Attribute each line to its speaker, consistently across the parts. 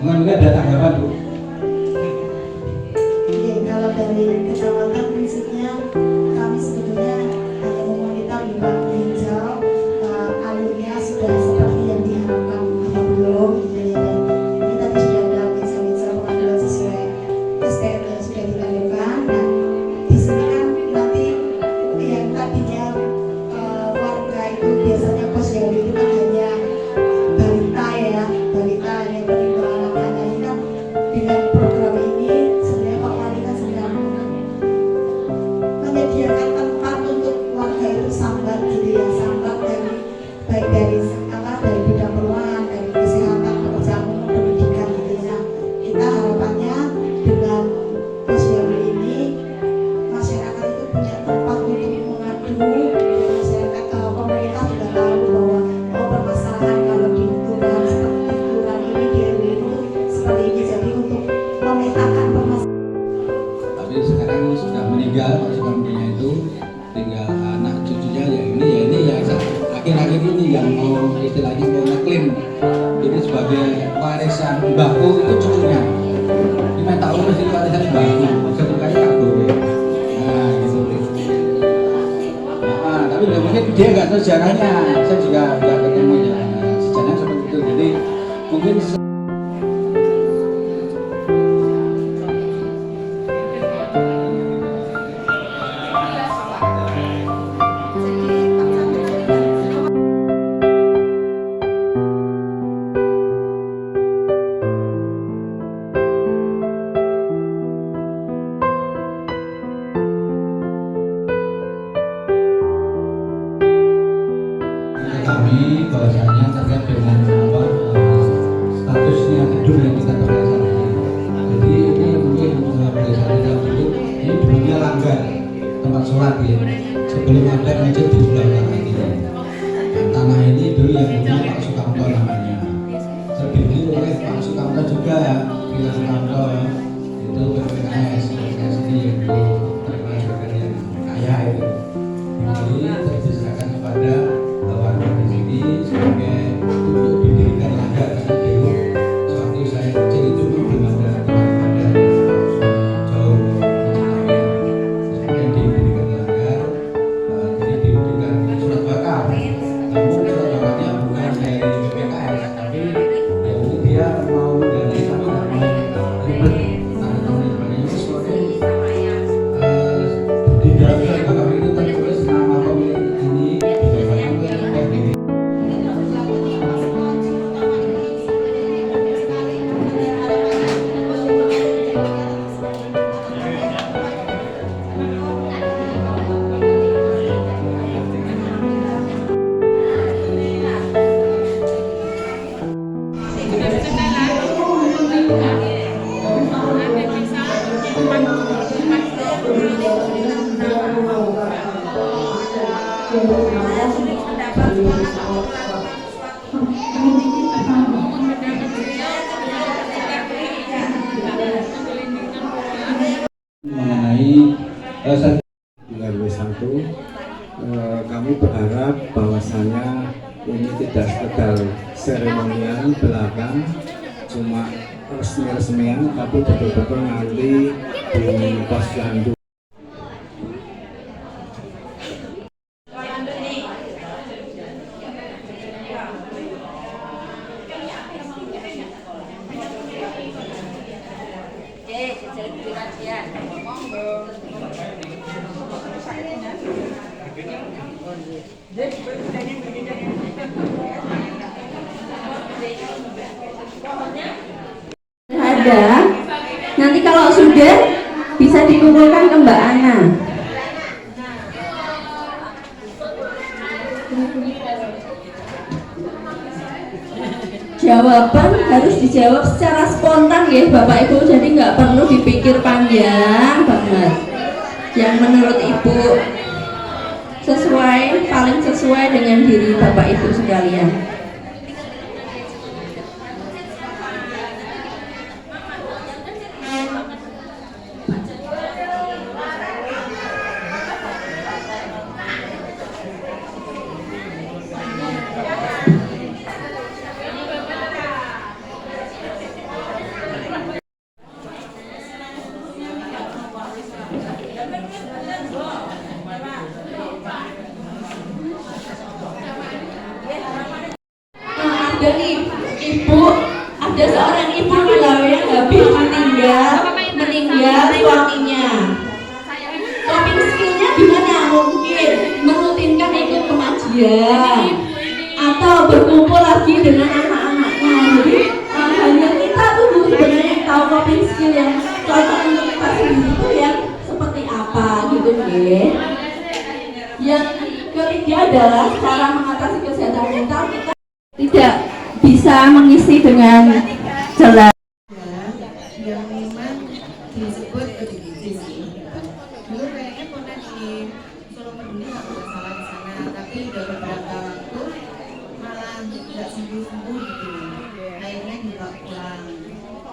Speaker 1: Mungkin ada tanggapan Bu?
Speaker 2: Oke, kalau dari kecamatan prinsipnya kami sebetulnya hanya memonitor limbah hijau, alurnya sudah seperti yang diharapkan atau belum gitu ya. Ini tadi sudah ada meja-meja pengaduan sesuai STM yang sudah dilakukan. Nah, di sini kan nanti yang tadinya warga itu biasanya posyandu itu kan hanya balita ya, balita yang menerima anak-anak. Ini kan dengan program ini sebenarnya Pak Wali kan sedang menyediakan tempat untuk warga itu sambat gitu ya, sambat dari baik dari dari bidang perumahan, dari kesehatan, pekerjaan umum, pendidikan gitu ya. Kita harapannya dengan posyandu ini masyarakat itu punya tempat untuk mengadu. Masyarakat pemerintah sudah tahu bahwa permasalahan kalau di lingkungan seperti lingkungan ini di RW itu seperti ini, jadi untuk memetakan permasalahan.
Speaker 1: Tapi sekarang sudah meninggal Pak Sukamtonya itu, tinggal anak cucunya ya ini ya akhir-akhir ini yang mau istilahnya mau ngeklaim ini sebagai warisan mbahku itu cucunya. 5 tahun masih warisan mbahku, sebenarnya tak boleh. Nah gitu. Nah, tapi ya mungkin dia nggak tahu sejarahnya, saya juga nggak ketemu ya sejarahnya seperti itu. Jadi mungkin kami bahwasanya terkait dengan statusnya gedung yang kita pakai saat ini. Jadi ini mungkin boleh saya tidak dulu, ini dulunya langgar tempat sholat ya. Sebelum ada masjid di sebelah kanan ini. Dan tanah ini dulu yang punya Pak Sukamto namanya. Terdiri oleh Pak Sukamto juga ya, Pak Sukamto ya. Itu PKS ini yang dulu terkenal sebagai yang kaya itu. Jadi diserahkan kepada warga di sini sebagai untuk didirikan langgar karena dulu sewaktu saya kecil itu belum ada tempat jauh mencetaknya. Kemudian didirikan langgar, jadi diberikan surat bakar. Namun surat bakarnya bukan dari PKS, tapi ya ini dia mau mengganti tapi nggak mau ribet tanda tangan dan sebagainya. Sesuatu di dalam surat bakar itu tertulis nama pemilik ini diberikan oleh mengenai
Speaker 3: di RW 1 kami berharap bahwasanya ini tidak sekedar seremonial belakang cuma resmi-resmian, tapi betul-betul nanti di posyandu.
Speaker 4: Ada, nanti kalau sudah bisa dikumpulkan ke Mbak Ana. Jawaban harus dijawab secara spontan ya Bapak Ibu, jadi nggak perlu dipikir panjang banget. Yang menurut Ibu sesuai, paling sesuai dengan diri Bapak Ibu sekalian. saja atau berkumpul lagi dengan anak-anaknya. Jadi hanya kita tuh sebenarnya yang tahu coping skill yang cocok untuk kita sendiri itu yang seperti apa gitu deh. Yang ketiga adalah cara mengatasi kesehatan mental. Kita tidak bisa mengisi dengan jelas.
Speaker 5: Yang memang disebut ODGJ sih. Dulu kayaknya pernah di Solo Peduli nggak salah di sana, tapi udah beberapa waktu malah nggak sembuh-sembuh gitu. Akhirnya dibawa pulang.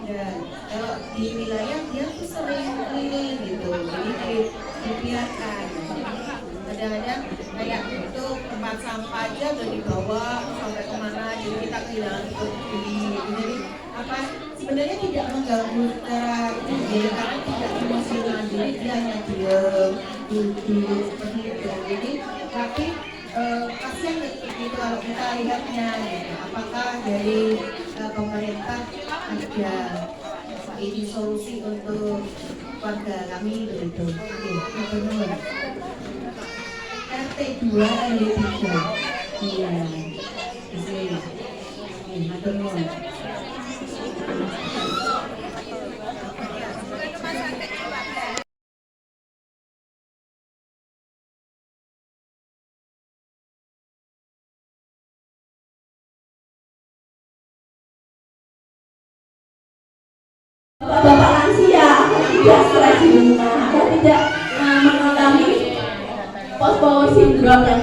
Speaker 5: Dan kalau di wilayah dia tuh sering keliling gitu, jadi dibiarkan. Kadang-kadang kayak itu tempat sampah aja udah dibawa sampai kemana, jadi kita kehilangan itu jadi apa sebenarnya tidak mengganggu secara ide karena tidak emosional, jadi dia hanya diam duduk seperti itu. Jadi tapi kasihan gitu kalau kita lihatnya gitu. Apakah dari pemerintah ada ini solusi untuk warga kami begitu. Oke, benar. RT 2 RW 3. Iya. Di sini. Benar.
Speaker 4: Bapak lansia tidak stres di rumah atau tidak mengalami post power syndrome dan